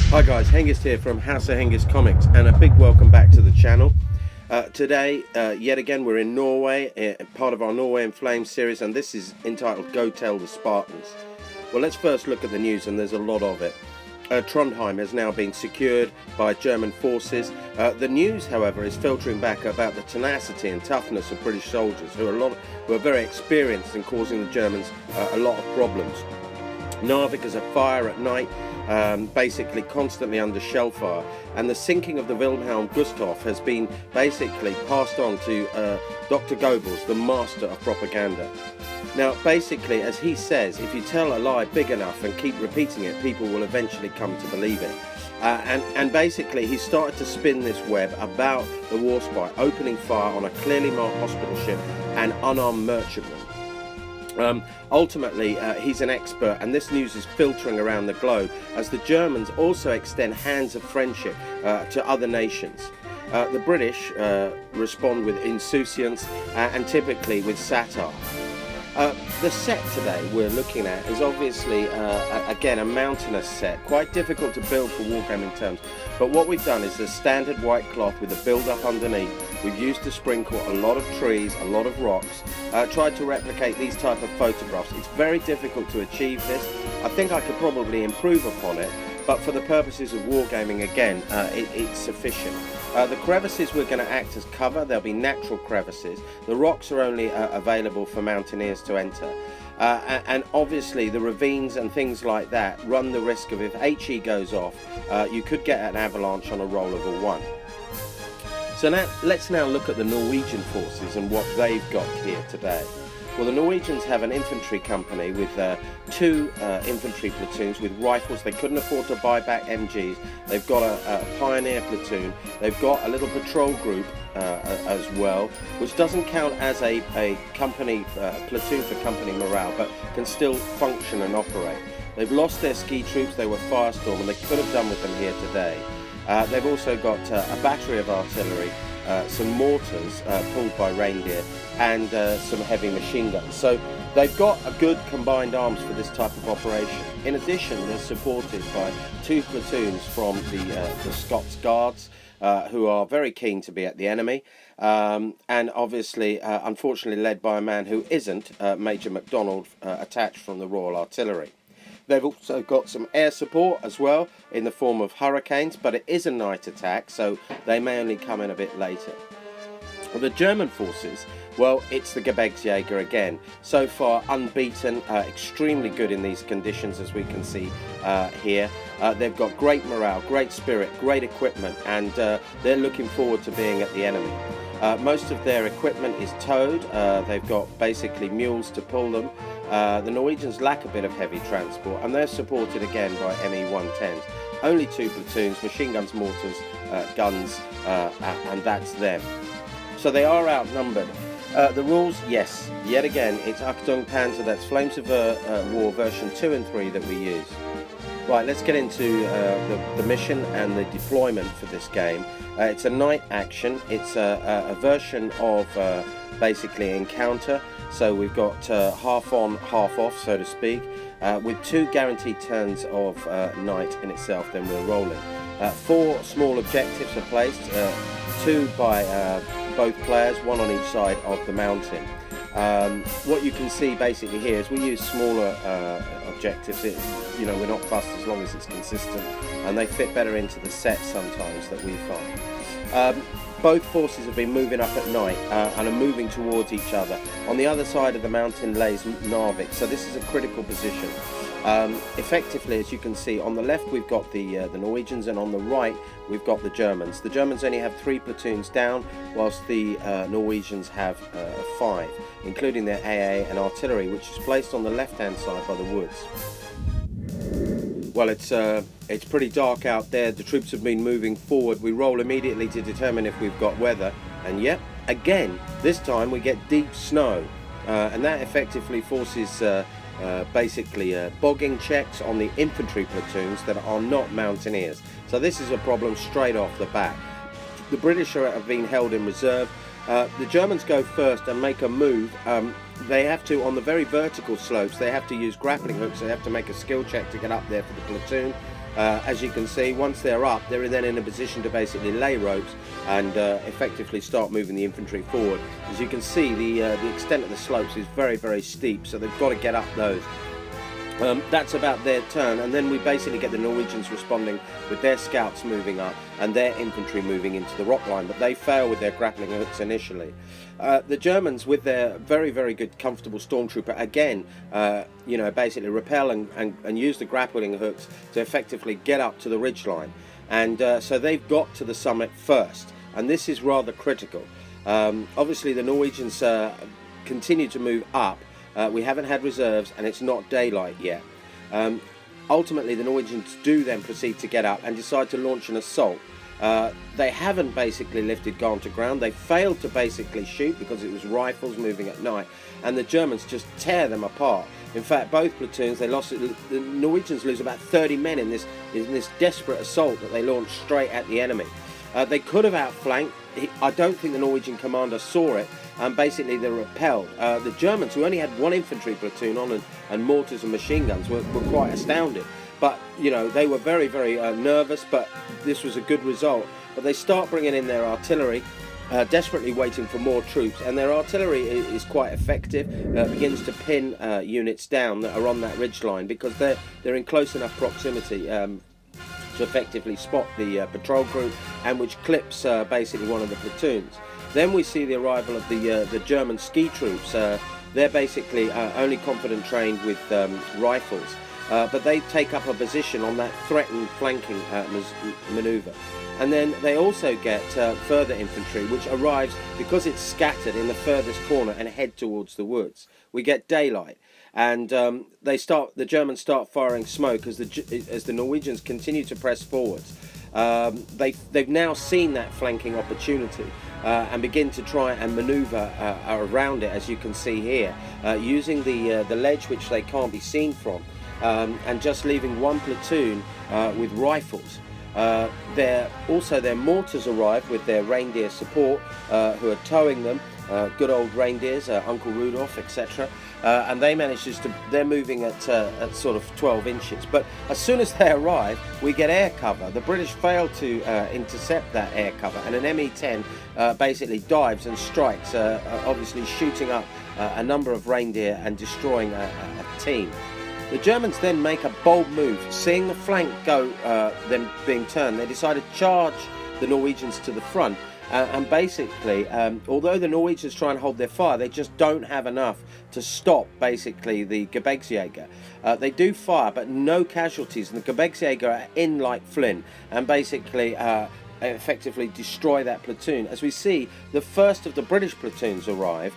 Hi guys, Hengist here from House of Hengist Comics, and a big welcome back to the channel. Today, yet again, we're in Norway, part of our Norway in Flames series, and this is entitled Go Tell the Spartans. Well, let's first look at the news, and there's a lot of it. Trondheim has now been secured by German forces. The news, however, is filtering back about the tenacity and toughness of British soldiers who are very experienced in causing the Germans a lot of problems. Narvik is a fire at night, basically constantly under shell fire, and the sinking of the Wilhelm Gustaf has been basically passed on to Dr. Goebbels, the master of propaganda. Now, basically, as he says, if you tell a lie big enough and keep repeating it, people will eventually come to believe it. And basically, he started to spin this web about the war spy opening fire on a clearly marked hospital ship and unarmed merchantmen. Ultimately, he's an expert, and this news is filtering around the globe as the Germans also extend hands of friendship to other nations. The British respond with insouciance and typically with satire. The set today we're looking at is obviously, again, a mountainous set, quite difficult to build for wargaming terms, but what we've done is a standard white cloth with a build-up underneath. We've used to sprinkle a lot of trees, a lot of rocks, tried to replicate these type of photographs. It's very difficult to achieve this. I think I could probably improve upon it, but for the purposes of wargaming, again, it's sufficient. The crevices we're going to act as cover. There'll be natural crevices. The rocks are only available for mountaineers to enter. And obviously the ravines and things like that run the risk of, if HE goes off, you could get an avalanche on a roll of a 1. So now let's look at the Norwegian forces and what they've got here today. Well, the Norwegians have an infantry company with 2 infantry platoons with rifles. They couldn't afford to buy back MGs. They've got a pioneer platoon. They've got a little patrol group as well, which doesn't count as a company platoon for company morale, but can still function and operate. They've lost their ski troops. They were firestorm, and they could have done with them here today. They've also got a battery of artillery, some mortars pulled by reindeer, and some heavy machine guns. So they've got a good combined arms for this type of operation. In addition, they're supported by 2 platoons from the Scots Guards, who are very keen to be at the enemy, and obviously, unfortunately, led by a man who isn't Major MacDonald, attached from the Royal Artillery. They've also got some air support as well in the form of Hurricanes, but it is a night attack, so they may only come in a bit later. The German forces, well, it's the gerbirgsjaeger again. So far unbeaten, extremely good in these conditions, as we can see here. They've got great morale, great spirit, great equipment, and they're looking forward to being at the enemy. Most of their equipment is towed. They've got basically mules to pull them. The Norwegians lack a bit of heavy transport, and they're supported again by ME-110s. Only 2 platoons, machine guns, mortars, guns, and that's them. So they are outnumbered. The rules, yes, yet again, it's Achtung Panzer, that's Flames of War version 2 and 3 that we use. Right, let's get into the mission and the deployment for this game. It's a night action. It's a version of basically encounter. So we've got half on, half off, so to speak, with 2 guaranteed turns of night in itself, then we're rolling. 4 small objectives are placed, 2 by both players, 1 on each side of the mountain. What you can see basically here is we use smaller objectives. We're not fussed as long as it's consistent, and they fit better into the set sometimes that we find. Both forces have been moving up at night and are moving towards each other. On the other side of the mountain lays Narvik, so this is a critical position. Effectively, as you can see, on the left we've got the Norwegians, and on the right we've got the Germans. The Germans only have 3 platoons down, whilst the Norwegians have 5, including their AA and artillery, which is placed on the left-hand side by the woods. Well, it's pretty dark out there. The troops have been moving forward. We roll immediately to determine if we've got weather, and yep, again, this time we get deep snow, and that effectively forces basically bogging checks on the infantry platoons that are not mountaineers. So this is a problem straight off the bat. The British have been held in reserve. The Germans go first and make a move. They have to, on the very vertical slopes, they have to use grappling hooks. They have to make a skill check to get up there for the platoon. As you can see, once they're up, they're then in a position to basically lay ropes and effectively start moving the infantry forward. As you can see, the extent of the slopes is very, very steep, so they've got to get up those. That's about their turn, and then we basically get the Norwegians responding with their scouts moving up and their infantry moving into the rock line, but they fail with their grappling hooks initially. The Germans, with their very, very good, comfortable stormtrooper, again, basically repel and use the grappling hooks to effectively get up to the ridgeline. And so they've got to the summit first, and this is rather critical. Obviously, the Norwegians continue to move up. We haven't had reserves, and it's not daylight yet. Ultimately, the Norwegians do then proceed to get up and decide to launch an assault. They haven't basically gone to ground. They failed to basically shoot because it was rifles moving at night, and the Germans just tear them apart. In fact, both platoons, the Norwegians lose about 30 men in this desperate assault that they launched straight at the enemy. They could have outflanked. I don't think the Norwegian commander saw it, and basically they repelled. The Germans, who only had one infantry platoon on and mortars and machine guns, were quite astounded. But, they were very, very nervous, but this was a good result. But they start bringing in their artillery, desperately waiting for more troops, and their artillery is quite effective. Begins to pin units down that are on that ridgeline because they're in close enough proximity to effectively spot the patrol group, and which clips basically one of the platoons. Then we see the arrival of the German ski troops. They're basically only confident trained with rifles, but they take up a position on that threatened flanking manoeuvre. And then they also get further infantry, which arrives because it's scattered in the furthest corner and head towards the woods. We get daylight, and the Germans start firing smoke as the Norwegians continue to press forwards. They've now seen that flanking opportunity and begin to try and manoeuvre around it, as you can see here, using the ledge which they can't be seen from, and just leaving one platoon with rifles. Their mortars arrive with their reindeer support, who are towing them, good old reindeers, Uncle Rudolph, etc. And they manage they're moving at sort of 12 inches. But as soon as they arrive, we get air cover. The British fail to intercept that air cover, and an ME-10 basically dives and strikes, obviously shooting up a number of reindeer and destroying a team. The Germans then make a bold move. Seeing the flank go, them being turned, they decide to charge the Norwegians to the front. And basically, although the Norwegians try and hold their fire, they just don't have enough to stop basically the gerbirgsjaeger. They do fire, but no casualties, and the gerbirgsjaeger are in like flint and basically effectively destroy that platoon. As we see, the first of the British platoons arrive,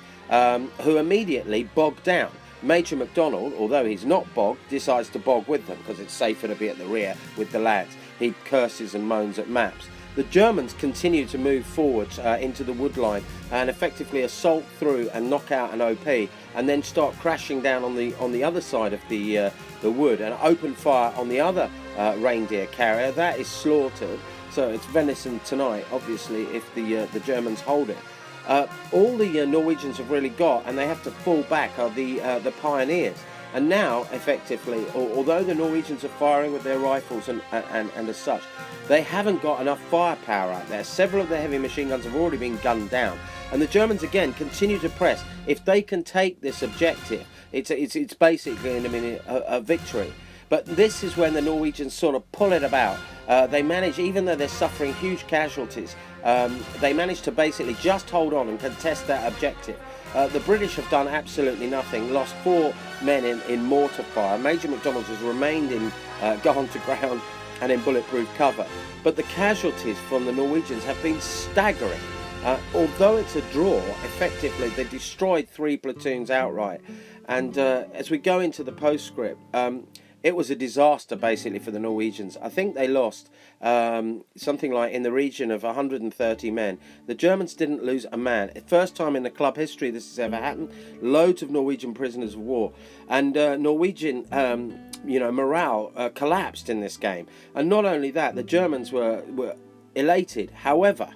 who immediately bog down. Major MacDonald, although he's not bogged, decides to bog with them because it's safer to be at the rear with the lads. He curses and moans at maps. The Germans continue to move forward into the woodline and effectively assault through and knock out an OP, and then start crashing down on the other side of the wood and open fire on the other reindeer carrier. That is slaughtered, so it's venison tonight, obviously, if the Germans hold it. All the Norwegians have really got, and they have to fall back, are the pioneers. And now, effectively, although the Norwegians are firing with their rifles and as such, they haven't got enough firepower out there. Several of their heavy machine guns have already been gunned down, and the Germans again continue to press. If they can take this objective, it's basically in a minute a victory. But this is when the Norwegians sort of pull it about. They manage, even though they're suffering huge casualties, they manage to basically just hold on and contest that objective. The British have done absolutely nothing, lost 4 men in mortar fire. Major MacDonald has remained gone to ground and in bulletproof cover. But the casualties from the Norwegians have been staggering. Although it's a draw, effectively they destroyed 3 platoons outright. And as we go into the postscript, it was a disaster basically for the Norwegians. I think they lost something like in the region of 130 men. The Germans didn't lose a man. First time in the club history this has ever happened. Loads of Norwegian prisoners of war, and Norwegian morale collapsed in this game. And not only that, the Germans were elated. However,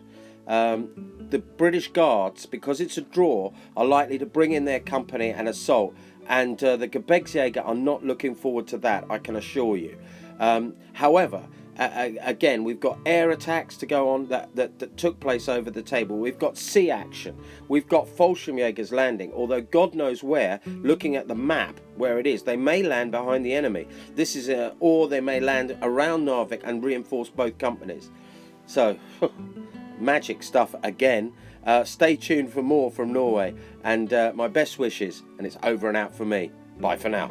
the British Guards, because it's a draw, are likely to bring in their company and assault. And the gerbirgsjaeger are not looking forward to that, I can assure you. However, again, we've got air attacks to go on that took place over the table. We've got sea action. We've got Fallschirmjägers landing, although God knows where. Looking at the map where it is, they may land behind the enemy. This is or they may land around Narvik and reinforce both companies. So magic stuff again. Stay tuned for more from Norway, and my best wishes, and it's over and out for me. Bye for now.